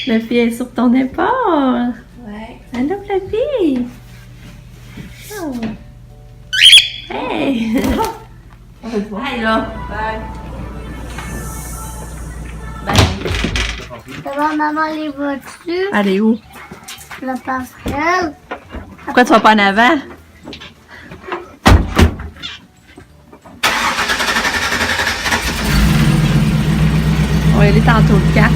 Fluffy est sur ton épaule. Ouais. Allô, Fluffy. Oh. Hey. Hey, là. Bye. D'abord, maman, les vois-tu? Elle est où? La passerelle. Pourquoi tu vas pas en avant? On va y aller tantôt le 4.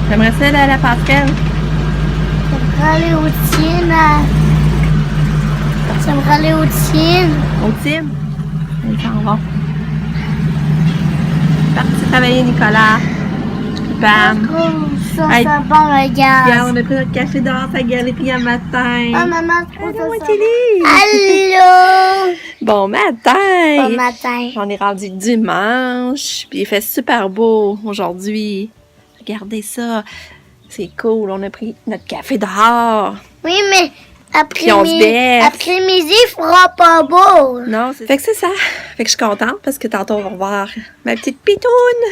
J'aimerais ça aller à la passerelle. J'aimerais aller au tien. J'aimerais aller au tien. Au team. Ils s'en vont. Parti travailler, Nicolas. Bam. Ça, Hey. ça part le Regarde, gaz. on a pris notre café dehors, ça galerie un matin. Ah, maman, je trouve Allô, ça Tilly. Allô! Bon matin. Bon matin. On est rendu dimanche, puis il fait super beau aujourd'hui. Regardez ça. C'est cool, on a pris notre café dehors. Oui, mais Puis on se baisse. après-midi, il fera pas beau. Non, fait que c'est ça. Fait que je suis contente parce que tantôt on va revoir ma petite pitoune.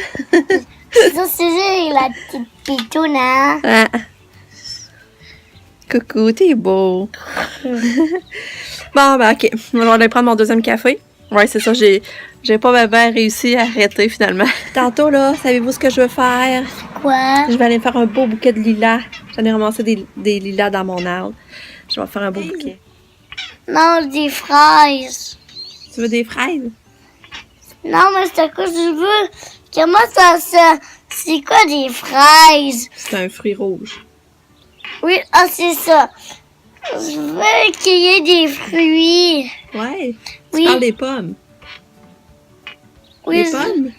Ça, c'est la petite pitoune, hein? Ah. Coucou, t'es beau. Bon, ben ok. On va aller prendre mon deuxième café. Ouais, c'est ça, j'ai pas bien réussi à arrêter finalement. Tantôt, là, savez-vous ce que je veux faire? Quoi? Je vais aller me faire un beau bouquet de lilas. J'en ai ramassé des lilas dans mon arbre. Je vais faire un beau bouquet. Non, des fraises. Tu veux des fraises? Non, mais c'est quoi je veux? Comment ça c'est quoi des fraises? C'est un fruit rouge. Oui, ah, c'est ça. Je veux qu'il y ait des fruits. Ouais. Tu Oui. parles des pommes. Oui, Des pommes?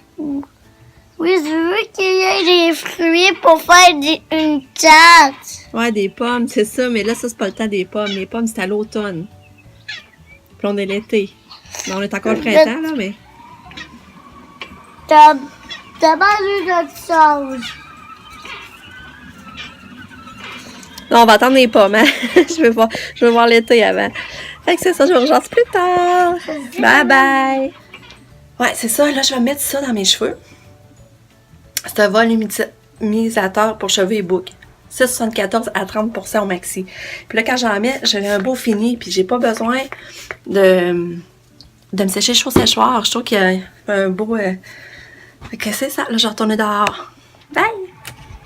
Oui, je veux qu'il y ait des fruits pour faire une tarte. Ouais, des pommes, c'est ça. Mais là, ça, c'est pas le temps des pommes. Les pommes, c'est à l'automne. Puis on est l'été. On est encore le printemps, là, mais... T'as pas vu d'autre chose. Non, on va attendre les pommes, hein? je veux voir l'été avant. Fait que c'est ça, je vous rejoins plus tard. Bye bye! Ouais, c'est ça. Là, je vais mettre ça dans mes cheveux. C'est un volumisateur pour cheveux et boucles. 6,74 à 30% au maxi. Puis là, quand j'en mets, j'ai un beau fini. Puis j'ai pas besoin de me sécher chaud séchoir. Je trouve qu'il y a un beau... Fait que c'est ça. Là, je vais retourner dehors. Bye!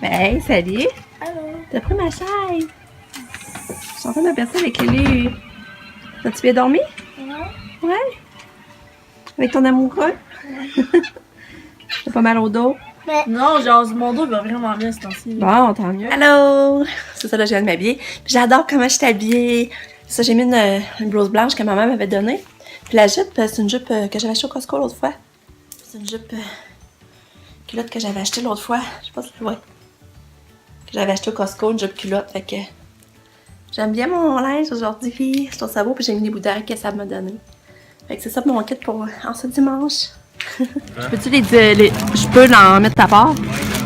Bye, salut! Allô? T'as pris ma chaise? Je suis en train de percer avec Lulu. As-tu bien dormi? Ouais. Ouais? Avec ton amoureux? T'as pas mal au dos? Non, genre, mon dos va vraiment bien ce temps-ci. Bon, tant mieux. Allô! C'est ça, là, je viens de m'habiller. Puis j'adore comment je suis habillée. Ça, j'ai mis une blouse blanche que ma mère m'avait donnée. Puis la jupe, c'est une jupe que j'avais achetée au Costco l'autre fois. C'est une jupe culotte que j'avais achetée l'autre fois. Je sais pas si tu vois. Que j'avais acheté au Costco, une jupe culotte. Fait que j'aime bien mon linge aujourd'hui. Je trouve ça beau. Puis j'ai mis les bouteilles que ça m'a donné. Fait que c'est ça mon kit pour en ce dimanche. Peux-tu je peux en mettre ta part?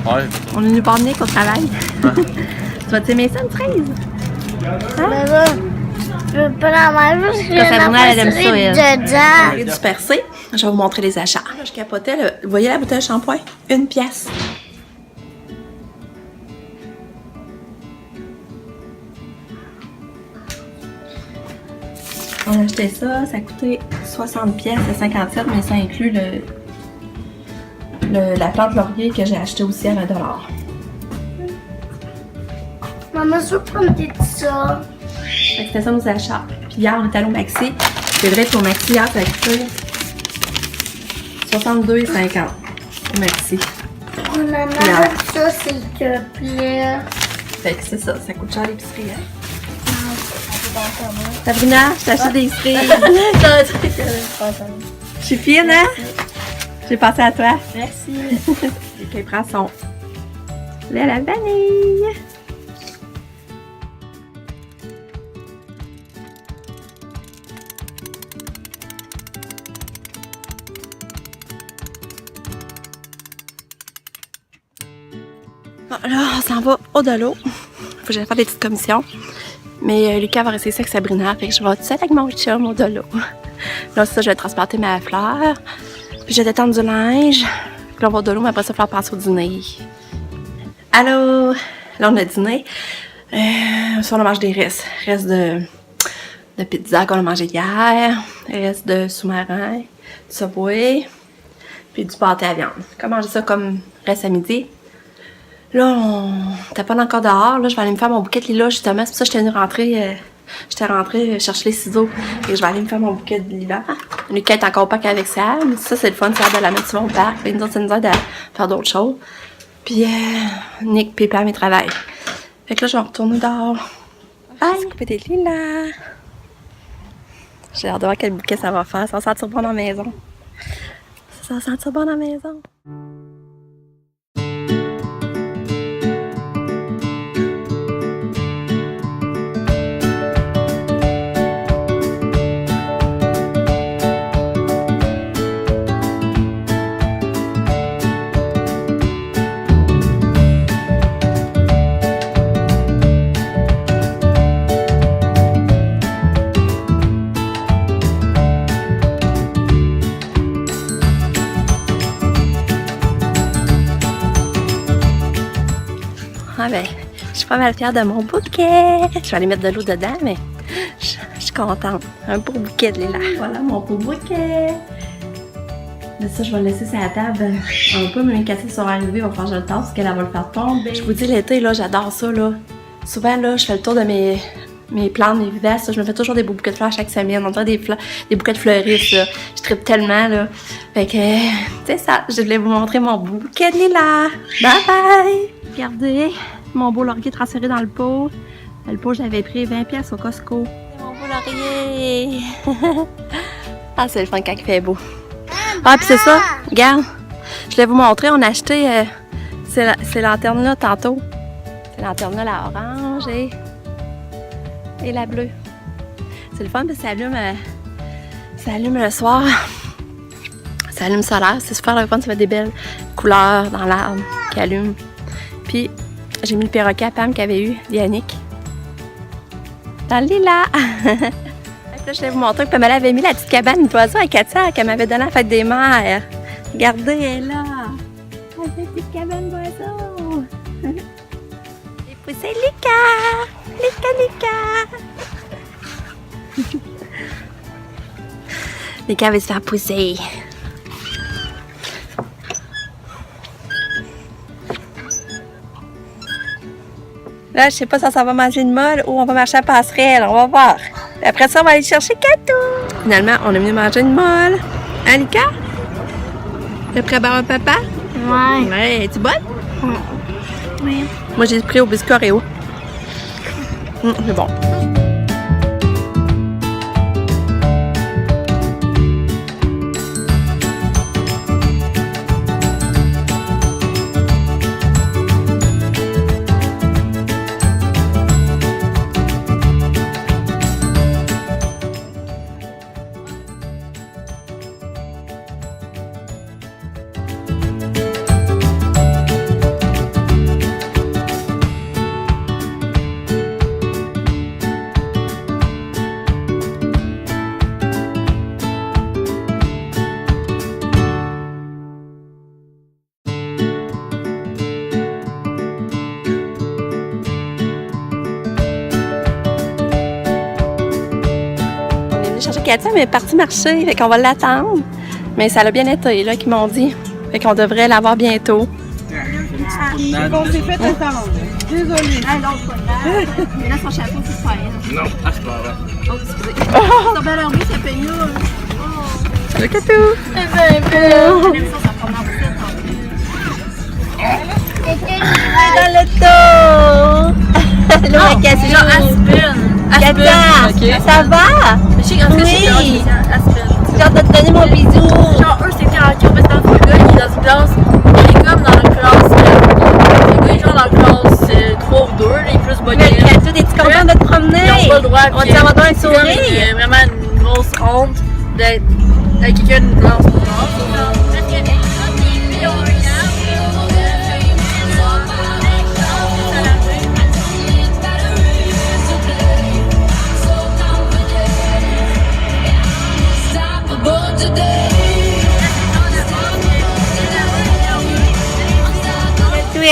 Ouais. On est venu pas venir qu'au travail. Tu vas t'aimer ça, une fraise? Mais là, je veux pas la manger parce que Sabrina, elle aime ça, elle. dedans. Il y a du percé. Je vais vous montrer les achats. Là, je capotais. Là. Vous voyez la bouteille de shampoing? 1 pièce. On a acheté ça. Ça a coûté 60 pièces à 57, mais ça inclut la plante laurier que j'ai acheté aussi à 20 $. Maman, je veux prendre des ça. Fait que c'était ça nos achats. Puis hier, on est allé au Maxi. C'est vrai qu'au Maxi, hier, ça a coûté 62,50 au Maxi. Maman, Yeah. ça, s'il te plaît. Fait que c'est ça, ça coûte cher l'épicerie, hein? Sabrina, je t'achète des cerises. Je suis fine, hein? J'ai pensé à toi. Merci. Et puis, il prend son lait à la vanille. Bon, là, on s'en va au dolo. Faut que j'aille faire des petites commissions. Mais Lucas va rester ici avec Sabrina. Fait que je vais tout seul avec mon chum au dolo. Là, ça, je vais transporter ma fleur. Puis je vais détendre du linge. Puis là, on va au dolo, mais après ça, il va falloir passer au dîner. Allô! Là, on a dîné. Ça, on a mangé des restes. Restes de pizza qu'on a mangé hier. Restes de sous-marin, du Subway, puis du pâté à viande. On a mangé ça comme reste à midi. Là, on tape encore dehors. Là, je vais aller me faire mon bouquet de lilas, justement. C'est pour ça que j'étais rentrée. J'étais rentrée chercher les ciseaux. Et je vais aller me faire mon bouquet de lilas. Lucas est encore au parc avec Sam. Ça, c'est le fun, ça, de la mettre sur mon parc. Puis nous autres, ça nous aide à faire d'autres choses. Puis Nick, puis Pam, ils travaillent. Fait que là, je vais retourner dehors. Bye! Je vais couper des lilas. J'ai hâte de voir quel bouquet ça va faire. Ça va sentir bon dans la maison. Ça va sentir bon dans la maison. Ah ben, je suis pas mal fière de mon bouquet. Je vais aller mettre de l'eau dedans, mais je suis contente. Un beau bouquet de lilas. Voilà mon beau bouquet. Mais ça, je vais le laisser sur la table un peu, mais quand ils sont arrivés, il va falloir que je le tasse parce qu'elle va le faire tomber. Je vous dis, l'été, là, j'adore ça, là. Souvent, là, je fais le tour de mes plantes, mes vivaces. Je me fais toujours des beaux bouquets de fleurs chaque semaine. On dirait des bouquets de fleuristes, là. Je tripe tellement, là. Fait que, c'est ça. Je voulais vous montrer mon bouquet de lilas. Bye bye! Regardez, mon beau laurier transféré dans le pot. Le pot, j'avais pris 20$ au Costco. Mon beau laurier! Ah, c'est le fun quand il fait beau. Ah, puis c'est ça, regarde. Je voulais vous montrer, on a acheté ces lanternes-là tantôt. Ces lanternes-là, la orange et la bleue. C'est le fun parce que ça allume le soir. Ça allume solaire, c'est super le fun, ça fait des belles couleurs dans l'arbre qui allument. Puis, j'ai mis le perroquet à Pam qu'avait eu, Yannick. Dans le lilas! Là, je vais vous montrer que Pamela avait mis la petite cabane d'oiseaux à Katia qu'elle m'avait donnée à la fête des mères. Regardez, elle est là! La petite cabane d'oiseaux! J'ai poussé Lika! Lika! Lika veut se faire pousser. Là, je sais pas si ça va manger une molle ou on va marcher à la passerelle. On va voir. Et après ça, on va aller chercher Katou. Finalement, on est venu manger une molle. Hein, Lika? T'es prêt à boire un papa? Ouais. Ouais. Es-tu bonne? Oui. Moi, j'ai pris au biscuit Oreo. C'est bon. Katia, mais elle est partie marcher, fait qu'on va l'attendre. Mais ça l'a bien été, là, qu'ils m'ont dit. Fait qu'on devrait l'avoir bientôt. On s'est fait attendre. Désolée. Mais là, son chapeau, c'est pas elle. Non, c'est pas vrai. Oh, excusez. Ton bel herbe, ça fait mieux. Le Katou! Dans le dos! Là, c'est genre Aspen. Katia, ça va? Oui! J'ai hâte de te donner mon bisou. Genre, eux, c'est quand on met dans le gars, il est dans une classe, il est comme dans la classe, le gars, genre dans la classe 3 ou 2, il est plus bonne. Mais Katia, es-tu contente de te promener? Ils n'ont pas le droit. On va avoir un sourire. C'est vraiment une grosse honte d'être avec quelqu'un d'une classe pour moi.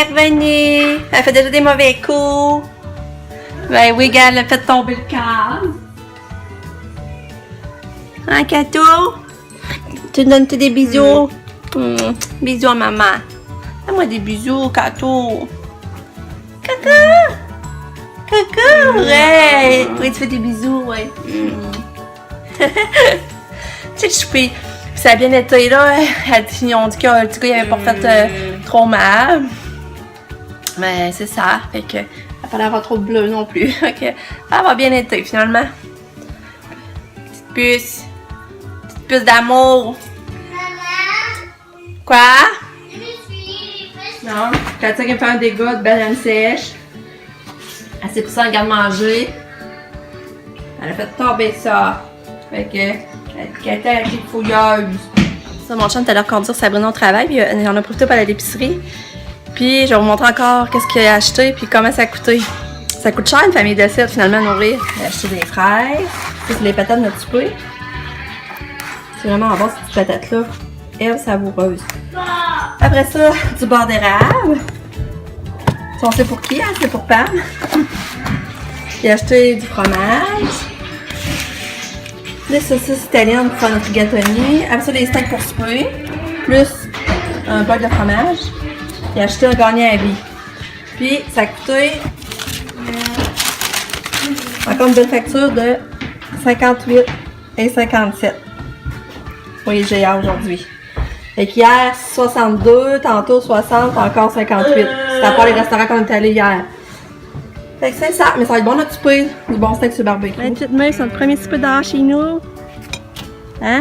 est revenue. Elle fait déjà des mauvais coups. Ben oui, regarde, elle a fait tomber le cadre. Hein, Cato? Tu donnes des bisous? Bisous à maman. Donne-moi des bisous, Cato. Coucou! Coucou! Ouais! Oui, tu fais des bisous, ouais. Tu sais, le choupi. Ça a bien été, là. Ils ont dit que le petit gars, il avait pas fait trop mal. Mais c'est ça. Fait que, elle n'a pas l'air trop bleu non plus. Fait que, ça va bien été, finalement. Petite puce. Petite puce d'amour. Quoi? Non. Katia qui a fait un dégât de banane sèche. Elle s'est poussée en garde-manger. Elle a fait tomber ça. Fait que, Katia a été fouilleuse. Ça, mon chum est allé reconduire Sabrina au travail, puis il en a profité pour aller à l'épicerie. Puis, je vais vous montrer encore qu'est-ce qu'il a acheté, puis comment ça a coûté. Ça coûte cher une famille de 7 finalement à nourrir. Il a acheté des fraises. Ça, c'est les patates de notre souper. C'est vraiment bon, ces petites patates-là. Elles, savoureuses. Après ça, du beurre d'érable. On sait pour qui, hein? C'est pour Pam. J'ai acheté du fromage. Des saucisses italiennes pour faire notre gâtonnier. Après ça, des steaks pour souper. Plus un bol de fromage. J'ai acheté un garni à vie. Puis, ça a coûté encore une belle facture de 58 et 57. Oui, j'ai hâte aujourd'hui. Fait qu'hier, 62, tantôt 60, encore 58. C'est à part les restaurants qu'on est allés hier. Fait que c'est ça, mais ça va être bon notre souper. Du bon steak sur barbecue. La petite meuf, c'est notre premier souper dehors chez nous. Hein?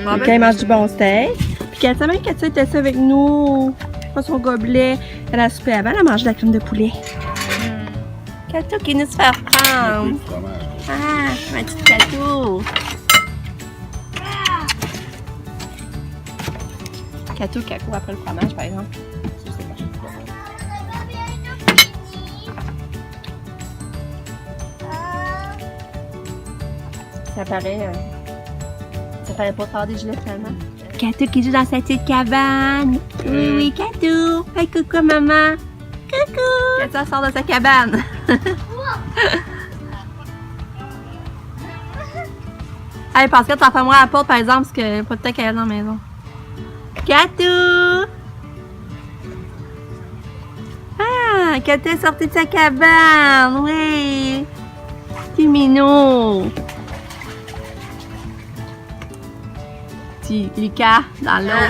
Quand elle mange du bon steak. Puis Katia, même Katia était assise avec nous. Pas son gobelet. Elle a soupé avant, elle a mangé de la crème de poulet. Katia qui nous se fait reprendre. Ah, ma petite Katia. Katou cacou après le fromage, par exemple. Ça paraît pas tard des gilets finalement. Katou qui joue dans sa petite cabane. Oui, oui, Katou. Fais coucou, maman. Coucou. Katou sort de sa cabane. Allez, Pascal, t'en fais moi à la porte, par exemple, parce que pas de temps qu'elle est dans la maison. Katou! Ah, Katou est sorti de sa cabane, oui! Petit minou! Petit Lucas dans l'eau.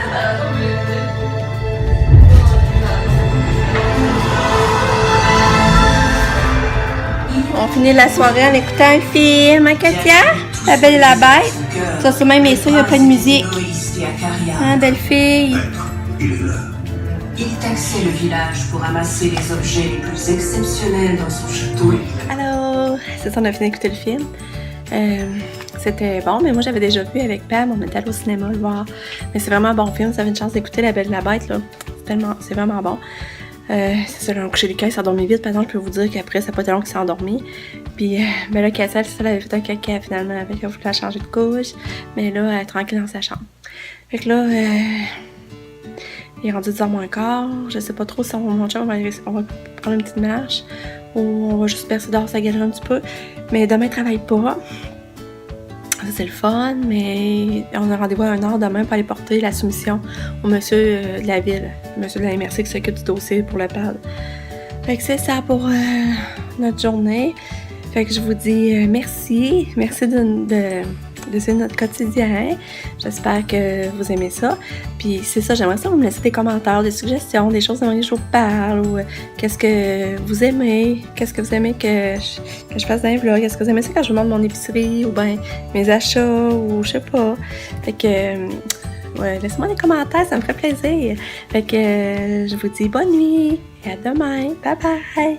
On finit la soirée en écoutant un film, hein, Katia? La Belle et la Bête. Ça, c'est même ça, il n'y a pas de musique. Ah, belle fille. Il est là. Il taxait le village pour amasser les objets les plus exceptionnels dans son château. Allô! C'est ça, on a fini d'écouter le film. C'était bon, mais moi j'avais déjà vu avec Pam, on était allé au cinéma le voir. Mais c'est vraiment un bon film, ça avait une chance d'écouter La Belle et la Bête, là. C'est vraiment bon. C'est ça, on a couché Lucas, il s'est endormi vite. Par exemple, je peux vous dire qu'après, ça n'a pas été long qu'il s'est endormi. Puis, ben là, Katia, elle avait fait un caca finalement. Elle a voulu la changer de couche. Mais là, elle est tranquille dans sa chambre. Fait que là, il est rendu 10h moins quart. Je sais pas trop si mon chum, on va prendre une petite marche. Ou on va juste percer dehors sa galerie un petit peu. Mais demain, il travaille pas. Ça, c'est le fun, mais on a rendez-vous à 1h demain pour aller porter la soumission au monsieur de la ville, monsieur de la MRC qui s'occupe du dossier pour le PAD. Fait que c'est ça pour notre journée. Fait que je vous dis merci. Merci de suivre notre quotidien. J'espère que vous aimez ça. Puis c'est ça, j'aimerais ça vous me laisser des commentaires, des suggestions, des choses dont je vous parle, ou qu'est-ce que vous aimez, qu'est-ce que vous aimez que je fasse dans les vlogs, qu'est-ce que vous aimez ça quand je vous montre mon épicerie, ou bien mes achats, ou je sais pas. Fait que ouais, laissez-moi des commentaires, ça me ferait plaisir. Fait que je vous dis bonne nuit et à demain. Bye bye!